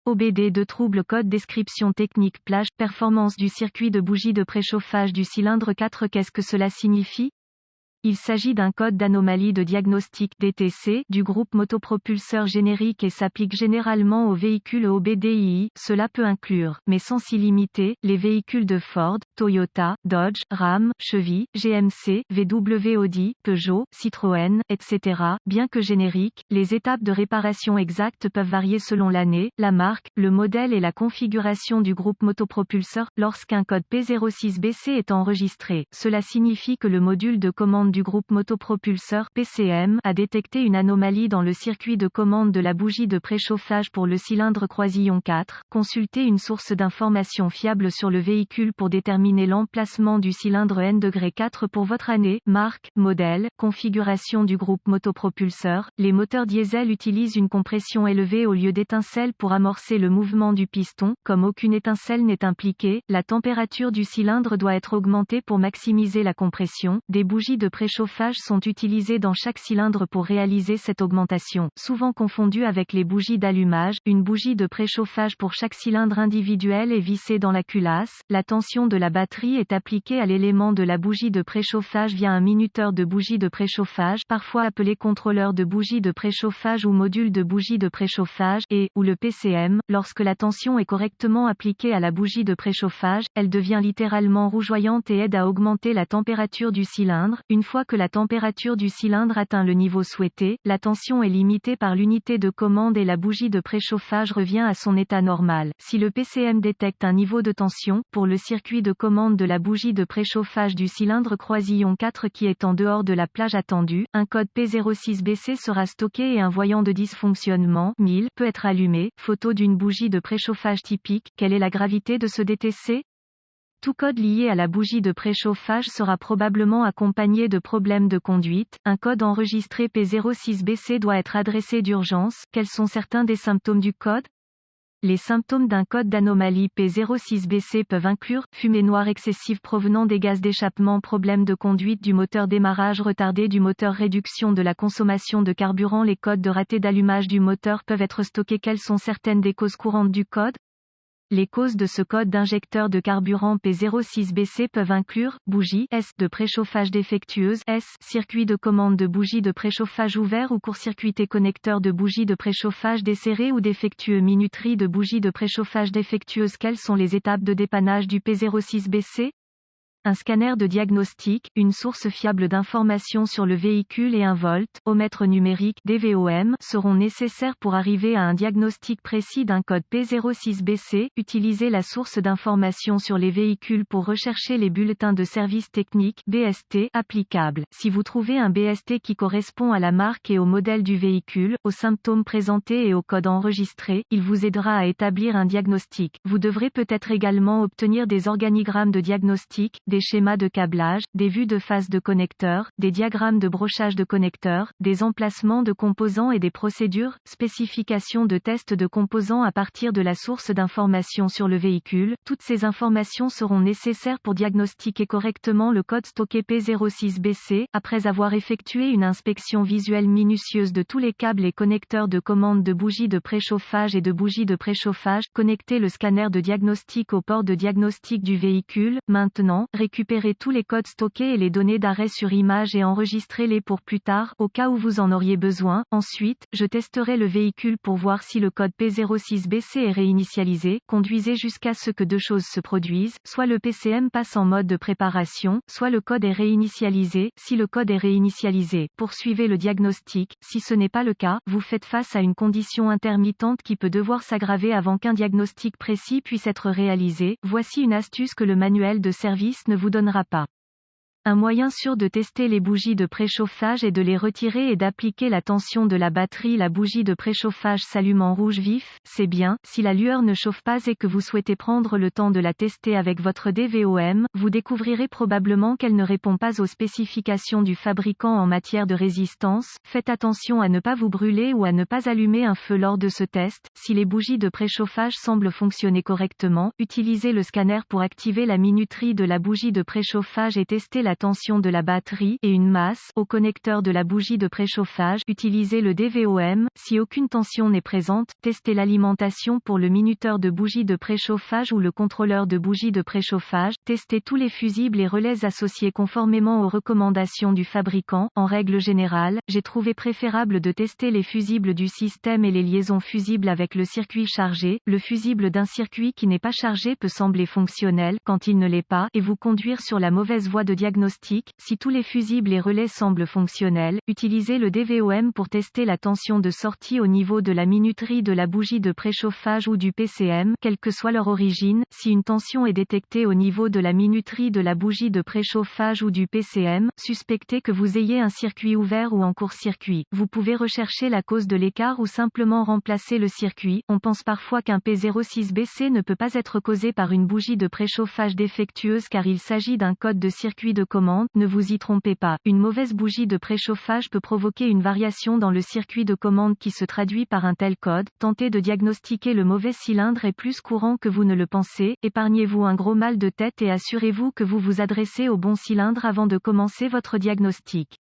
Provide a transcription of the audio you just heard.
OBD de trouble code description technique plage, performance du circuit de bougie de préchauffage du cylindre 4. Qu'est-ce que cela signifie? Il s'agit d'un code d'anomalie de diagnostic DTC du groupe motopropulseur générique et s'applique généralement aux véhicules OBDII. Cela peut inclure, mais sans s'y limiter, les véhicules de Ford, Toyota, Dodge, Ram, Chevy, GMC, VW, Audi, Peugeot, Citroën, etc. Bien que génériques, les étapes de réparation exactes peuvent varier selon l'année, la marque, le modèle et la configuration du groupe motopropulseur. Lorsqu'un code P06BC est enregistré, cela signifie que le module de commande du groupe motopropulseur PCM a détecté une anomalie dans le circuit de commande de la bougie de préchauffage pour le cylindre croisillon 4. Consultez une source d'information fiable sur le véhicule pour déterminer l'emplacement du cylindre N-4 pour votre année, marque, modèle, configuration du groupe motopropulseur. Les moteurs diesel utilisent une compression élevée au lieu d'étincelles pour amorcer le mouvement du piston. Comme aucune étincelle n'est impliquée, la température du cylindre doit être augmentée pour maximiser la compression. Des bougies de préchauffage sont utilisées dans chaque cylindre pour réaliser cette augmentation. Souvent confondues avec les bougies d'allumage, une bougie de préchauffage pour chaque cylindre individuel est vissée dans la culasse. La tension de la batterie est appliquée à l'élément de la bougie de préchauffage via un minuteur de bougie de préchauffage, parfois appelé contrôleur de bougie de préchauffage ou module de bougie de préchauffage, ou le PCM. Lorsque la tension est correctement appliquée à la bougie de préchauffage, elle devient littéralement rougeoyante et aide à augmenter la température du cylindre. Une fois que la température du cylindre atteint le niveau souhaité, la tension est limitée par l'unité de commande et la bougie de préchauffage revient à son état normal. Si le PCM détecte un niveau de tension, pour le circuit de commande de la bougie de préchauffage du cylindre croisillon 4 qui est en dehors de la plage attendue, un code P06BC sera stocké et un voyant de dysfonctionnement 1000 peut être allumé. Photo d'une bougie de préchauffage typique. Quelle est la gravité de ce DTC? Tout code lié à la bougie de préchauffage sera probablement accompagné de problèmes de conduite. Un code enregistré P06BC doit être adressé d'urgence. Quels sont certains des symptômes du code? Les symptômes d'un code d'anomalie P06BC peuvent inclure fumée noire excessive provenant des gaz d'échappement, problème de conduite du moteur, démarrage retardé du moteur, réduction de la consommation de carburant. Les codes de raté d'allumage du moteur peuvent être stockés. Quelles sont certaines des causes courantes du code? Les causes de ce code d'injecteur de carburant P06BC peuvent inclure bougie S de préchauffage défectueuse circuit de commande de bougie de préchauffage ouvert ou court-circuité, connecteur de bougie de préchauffage desserré ou défectueux, minuterie de bougie de préchauffage défectueuse. Quelles sont les étapes de dépannage du P06BC? Un scanner de diagnostic, une source fiable d'informations sur le véhicule et un voltmètre numérique DVOM seront nécessaires pour arriver à un diagnostic précis d'un code P06BC. Utilisez la source d'informations sur les véhicules pour rechercher les bulletins de service technique BST applicables. Si vous trouvez un BST qui correspond à la marque et au modèle du véhicule, aux symptômes présentés et au code enregistré, il vous aidera à établir un diagnostic. Vous devrez peut-être également obtenir des organigrammes de diagnostic, des schémas de câblage, des vues de face de connecteurs, des diagrammes de brochage de connecteurs, des emplacements de composants et des procédures, spécifications de tests de composants à partir de la source d'information sur le véhicule. Toutes ces informations seront nécessaires pour diagnostiquer correctement le code stocké P06BC. Après avoir effectué une inspection visuelle minutieuse de tous les câbles et connecteurs de commande de bougies de préchauffage et de bougies de préchauffage, connectez le scanner de diagnostic au port de diagnostic du véhicule. Maintenant, récupérez tous les codes stockés et les données d'arrêt sur image et enregistrez-les pour plus tard, au cas où vous en auriez besoin. Ensuite, je testerai le véhicule pour voir si le code P06BC est réinitialisé. Conduisez jusqu'à ce que deux choses se produisent, soit le PCM passe en mode de préparation, soit le code est réinitialisé. Si le code est réinitialisé, poursuivez le diagnostic. Si ce n'est pas le cas, vous faites face à une condition intermittente qui peut devoir s'aggraver avant qu'un diagnostic précis puisse être réalisé. Voici une astuce que le manuel de service ne vous donnera pas. Un moyen sûr de tester les bougies de préchauffage est de les retirer et d'appliquer la tension de la batterie. La bougie de préchauffage s'allume en rouge vif, c'est bien. Si la lueur ne chauffe pas et que vous souhaitez prendre le temps de la tester avec votre DVOM, vous découvrirez probablement qu'elle ne répond pas aux spécifications du fabricant en matière de résistance. Faites attention à ne pas vous brûler ou à ne pas allumer un feu lors de ce test. Si les bougies de préchauffage semblent fonctionner correctement, utilisez le scanner pour activer la minuterie de la bougie de préchauffage et tester la tension de la batterie et une masse au connecteur de la bougie de préchauffage. Utilisez le DVOM. Si aucune tension n'est présente, testez l'alimentation pour le minuteur de bougie de préchauffage ou le contrôleur de bougie de préchauffage. Testez tous les fusibles et relais associés conformément aux recommandations du fabricant. En règle générale, j'ai trouvé préférable de tester les fusibles du système et les liaisons fusibles avec le circuit chargé. Le fusible d'un circuit qui n'est pas chargé peut sembler fonctionnel quand il ne l'est pas et vous conduire sur la mauvaise voie de diagnostic. Si tous les fusibles et relais semblent fonctionnels, utilisez le DVOM pour tester la tension de sortie au niveau de la minuterie de la bougie de préchauffage ou du PCM, quelle que soit leur origine. Si une tension est détectée au niveau de la minuterie de la bougie de préchauffage ou du PCM, suspectez que vous ayez un circuit ouvert ou en court-circuit. Vous pouvez rechercher la cause de l'écart ou simplement remplacer le circuit. On pense parfois qu'un P06BC ne peut pas être causé par une bougie de préchauffage défectueuse car il s'agit d'un code de circuit de commande. Ne vous y trompez pas. Une mauvaise bougie de préchauffage peut provoquer une variation dans le circuit de commande qui se traduit par un tel code. Tenter de diagnostiquer le mauvais cylindre est plus courant que vous ne le pensez. Épargnez-vous un gros mal de tête et assurez-vous que vous vous adressez au bon cylindre avant de commencer votre diagnostic.